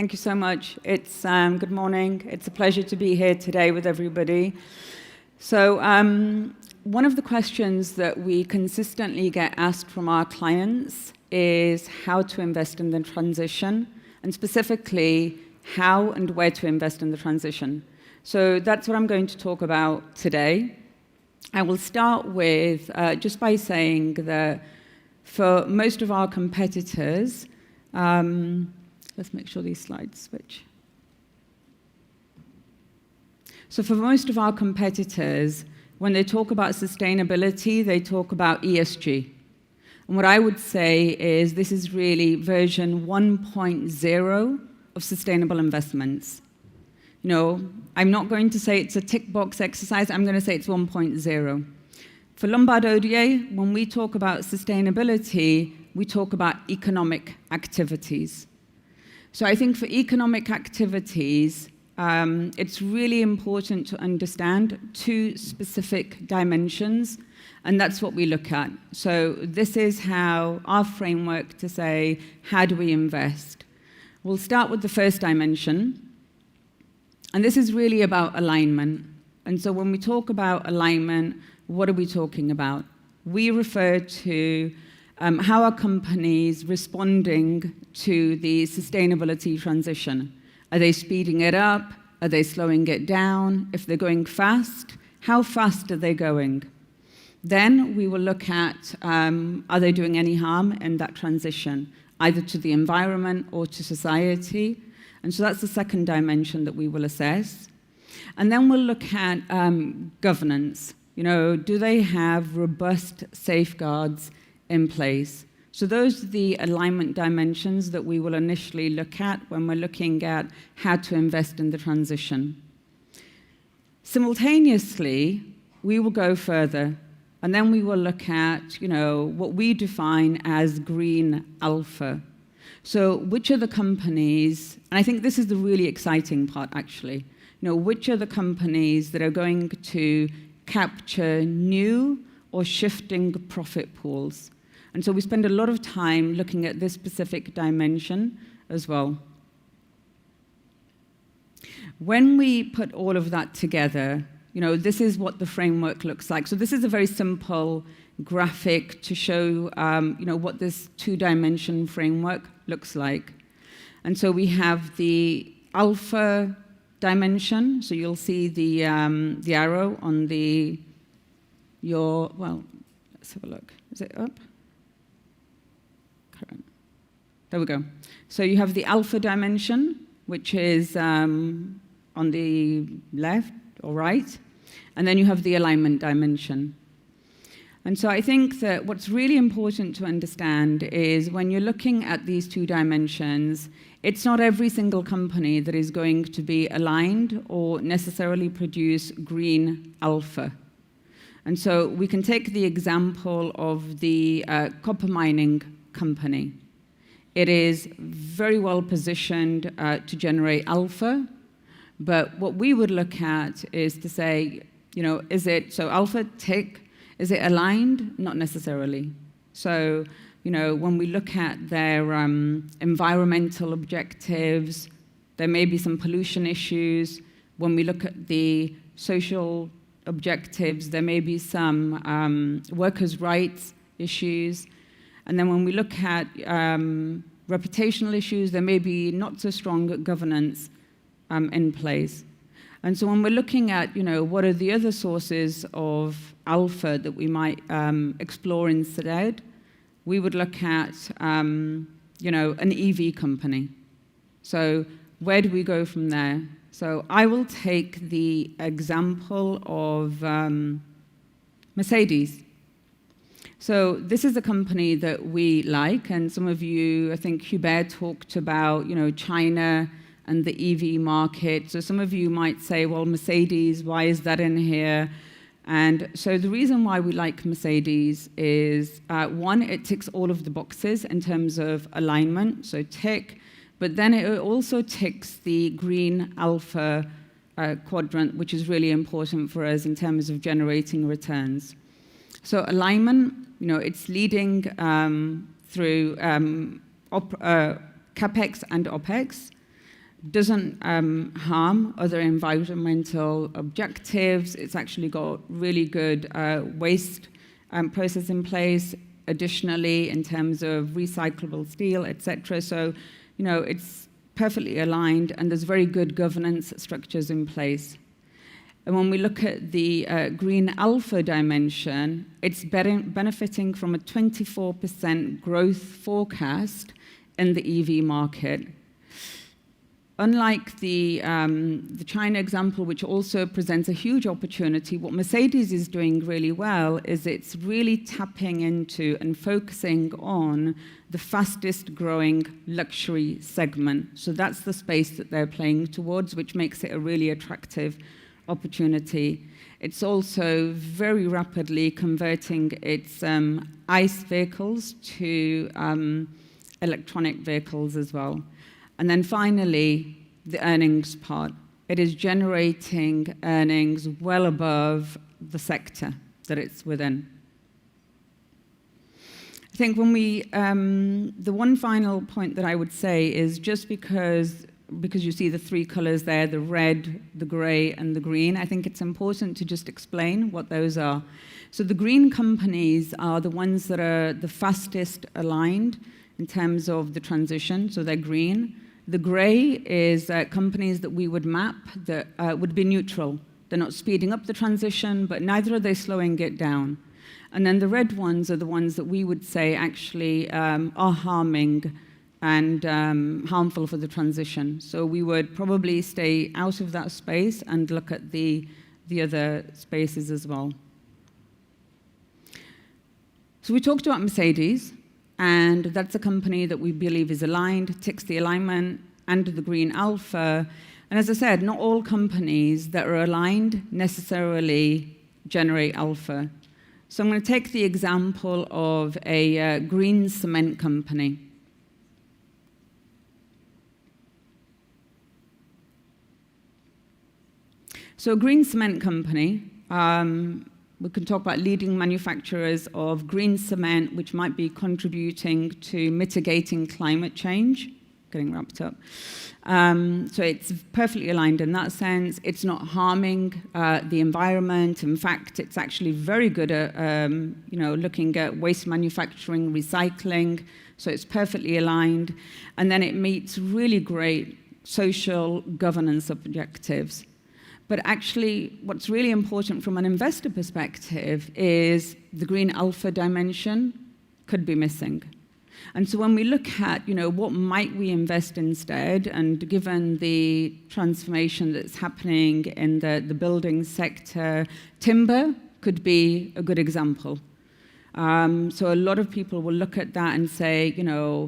Thank you so much. It's good morning. It's a pleasure to be here today with everybody. So one of the questions that we consistently get asked from our clients is how to invest in the transition, and specifically how and where to invest in the transition. So that's what I'm going to talk about today. I will start with just by saying that for most of our competitors, let's make sure these slides switch. So for most of our competitors, when they talk about sustainability, they talk about ESG. And what I would say is this is really version 1.0 of sustainable investments. You know, I'm not going to say it's a tick box exercise, I'm going to say it's 1.0. For Lombard Odier, when we talk about sustainability, we talk about economic activities. So I think for economic activities, it's really important to understand two specific dimensions, and that's what we look at. So this is how our framework to say, how do we invest? We'll start with the first dimension, and this is really about alignment. And so when we talk about alignment, what are we talking about? We refer to how are companies responding to the sustainability transition? Are they speeding it up? Are they slowing it down? If they're going fast, how fast are they going? Then we will look at are they doing any harm in that transition, either to the environment or to society? And so that's the second dimension that we will assess. And then we'll look at governance. You know, do they have robust safeguards in place? So those are the alignment dimensions that we will initially look at when we're looking at how to invest in the transition. Simultaneously, we will go further, and then we will look at, you know, what we define as green alpha. So which are the companies, and I think this is the really exciting part actually, you know, which are the companies that are going to capture new or shifting profit pools? And so we spend a lot of time looking at this specific dimension as well. When we put all of that together, you know, this is what the framework looks like. So this is a very simple graphic to show, you know, what this two-dimension framework looks like. And so we have the alpha dimension. So you'll see the arrow on well, let's have a look. Is it up? There we go. So you have the alpha dimension, which is on the left or right, and then you have the alignment dimension. And so I think that what's really important to understand is when you're looking at these two dimensions, it's not every single company that is going to be aligned or necessarily produce green alpha. And so we can take the example of the copper mining company. It is very well positioned to generate alpha, but what we would look at is to say, you know, is it, so alpha, tick, is it aligned? Not necessarily. So, you know, when we look at their environmental objectives, there may be some pollution issues. When we look at the social objectives, there may be some workers' rights issues. And then when we look at reputational issues, there may be not so strong governance in place. And so when we're looking at, you know, what are the other sources of alpha that we might explore instead, we would look at, you know, an EV company. So where do we go from there? So I will take the example of Mercedes. So this is a company that we like, and some of you, I think Hubert talked about, you know, China and the EV market. So some of you might say, well, Mercedes, why is that in here? And so the reason why we like Mercedes is, one, it ticks all of the boxes in terms of alignment, so tick, but then it also ticks the green alpha quadrant, which is really important for us in terms of generating returns. So alignment, you know, it's leading through CapEx and OpEx. doesn't harm other environmental objectives. It's actually got really good waste process in place, additionally in terms of recyclable steel, etc. So, it's perfectly aligned, and there's very good governance structures in place. And when we look at the green alpha dimension, it's benefiting from a 24% growth forecast in the EV market. Unlike the China example, which also presents a huge opportunity, what Mercedes is doing really well is it's really tapping into and focusing on the fastest growing luxury segment. So that's the space that they're playing towards, which makes it a really attractive opportunity. It's also very rapidly converting its ICE vehicles to electronic vehicles as well. And then finally, the earnings part. It is generating earnings well above the sector that it's within. I think when the one final point that I would say is just because you see the three colors there, the red, the gray, and the green, I think it's important to just explain what those are. So the green companies are the ones that are the fastest aligned in terms of the transition, so they're green. The gray is companies that we would map that would be neutral. They're not speeding up the transition, but neither are they slowing it down. And then the red ones are the ones that we would say actually are harming and harmful for the transition. So we would probably stay out of that space and look at the other spaces as well. So we talked about Mercedes, and that's a company that we believe is aligned, ticks the alignment and the green alpha. And as I said, not all companies that are aligned necessarily generate alpha. So I'm going to take the example of a green cement company. So a green cement company, we can talk about leading manufacturers of green cement, which might be contributing to mitigating climate change. Getting wrapped up. So it's perfectly aligned in that sense. It's not harming the environment. In fact, it's actually very good at looking at waste manufacturing, recycling. So it's perfectly aligned. And then it meets really great social governance objectives. But actually, what's really important from an investor perspective is the green alpha dimension could be missing. And so when we look at, what might we invest instead, and given the transformation that's happening in the building sector, timber could be a good example. So a lot of people will look at that and say,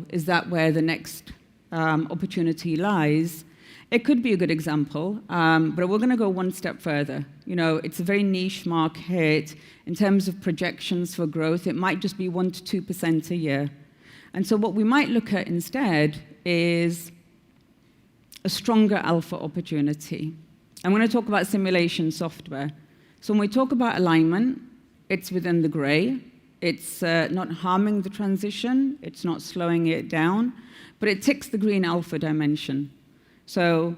is that where the next opportunity lies? It could be a good example, but we're going to go one step further. It's a very niche market. In terms of projections for growth, it might just be 1 to 2% a year. And so what we might look at instead is a stronger alpha opportunity. I'm going to talk about simulation software. So when we talk about alignment, it's within the gray. It's not harming the transition. It's not slowing it down, but it ticks the green alpha dimension. So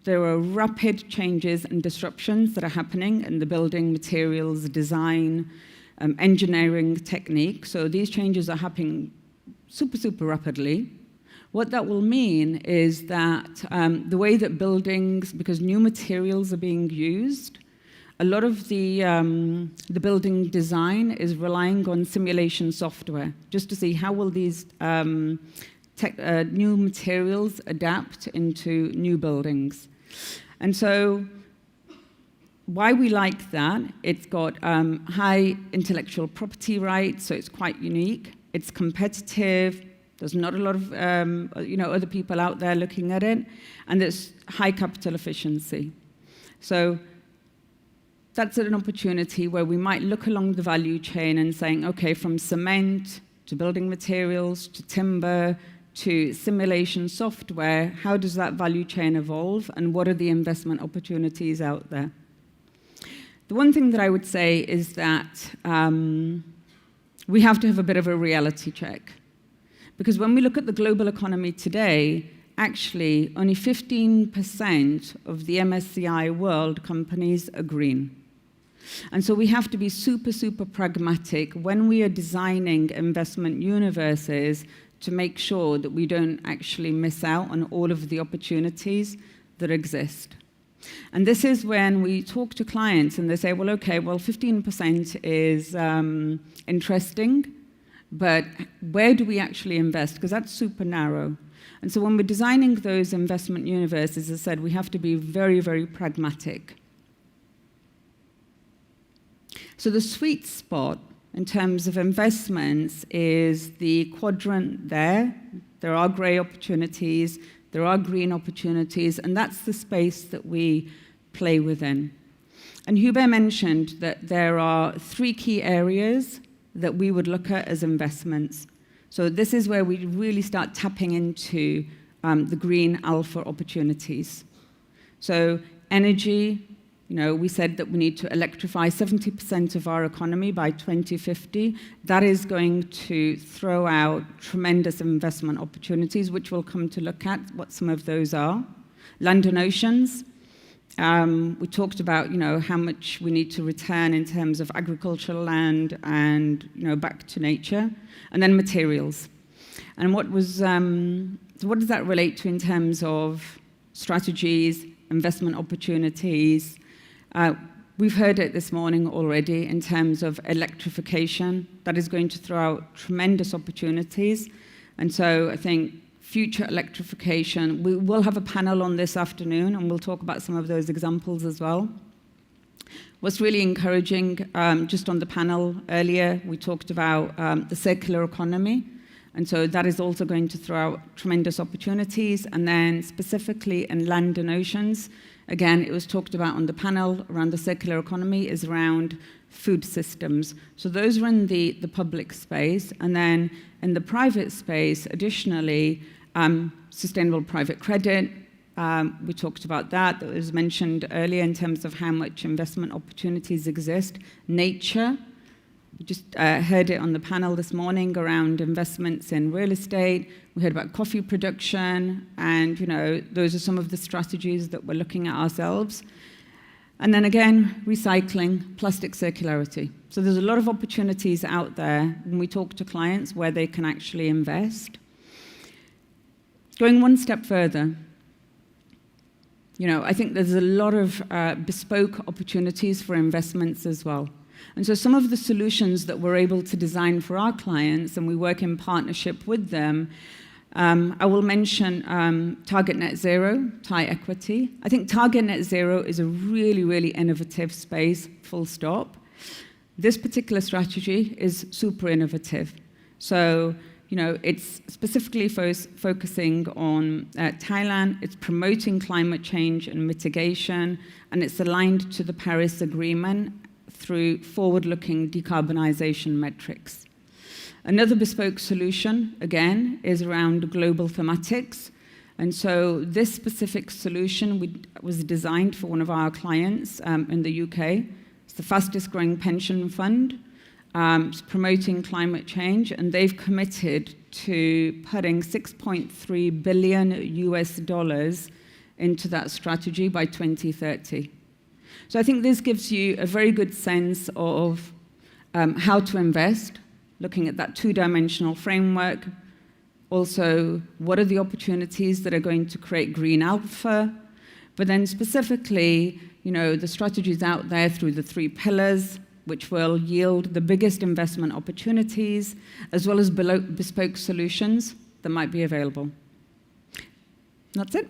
there are rapid changes and disruptions that are happening in the building materials, design, engineering technique. So these changes are happening super rapidly. What that will mean is that the way that buildings, because new materials are being used, a lot of the building design is relying on simulation software, just to see how will these new materials adapt into new buildings. And so why we like that, it's got high intellectual property rights, so it's quite unique. It's competitive. There's not a lot of other people out there looking at it, and there's high capital efficiency. So that's an opportunity where we might look along the value chain and saying, okay, from cement to building materials to timber to simulation software, how does that value chain evolve, and what are the investment opportunities out there? The one thing that I would say is that we have to have a bit of a reality check. Because when we look at the global economy today, actually only 15% of the MSCI World companies are green. And so we have to be super, super pragmatic when we are designing investment universes to make sure that we don't actually miss out on all of the opportunities that exist. And this is when we talk to clients and they say, well, okay, well, 15% is interesting, but where do we actually invest? Because that's super narrow. And so when we're designing those investment universes, as I said, we have to be very, very pragmatic. So the sweet spot in terms of investments is the quadrant there. There are grey opportunities, there are green opportunities, and that's the space that we play within. And Hubert mentioned that there are 3 key areas that we would look at as investments. So this is where we really start tapping into the green alpha opportunities. So energy, we said that we need to electrify 70% of our economy by 2050. That is going to throw out tremendous investment opportunities, which we'll come to look at what some of those are. Land and oceans. We talked about, how much we need to return in terms of agricultural land and, back to nature. And then materials. And what does that relate to in terms of strategies, investment opportunities? We've heard it this morning already in terms of electrification. That is going to throw out tremendous opportunities. And so I think future electrification, we will have a panel on this afternoon and we'll talk about some of those examples as well. What's really encouraging, just on the panel earlier, we talked about the circular economy. And so that is also going to throw out tremendous opportunities. And then specifically in land and oceans, again, it was talked about on the panel around the circular economy is around food systems. So those are in the public space. And then in the private space, additionally, sustainable private credit. We talked about that. That was mentioned earlier in terms of how much investment opportunities exist. Nature. We just heard it on the panel this morning around investments in real estate. We heard about coffee production, and those are some of the strategies that we're looking at ourselves. And then again, recycling, plastic circularity. So there's a lot of opportunities out there when we talk to clients where they can actually invest. Going one step further, I think there's a lot of bespoke opportunities for investments as well. And so some of the solutions that we're able to design for our clients, and we work in partnership with them, I will mention Target Net Zero, Thai Equity. I think Target Net Zero is a really, really innovative space, full stop. This particular strategy is super innovative. So, it's specifically focusing on Thailand. It's promoting climate change and mitigation, and it's aligned to the Paris Agreement through forward-looking decarbonization metrics. Another bespoke solution, again, is around global thematics. And so this specific solution was designed for one of our clients in the UK. It's the fastest growing pension fund. It's promoting climate change, and they've committed to putting $6.3 billion into that strategy by 2030. So I think this gives you a very good sense of how to invest, looking at that 2-dimensional framework. Also, what are the opportunities that are going to create green alpha? But then specifically, the strategies out there through the 3 pillars, which will yield the biggest investment opportunities, as well as bespoke solutions that might be available. That's it.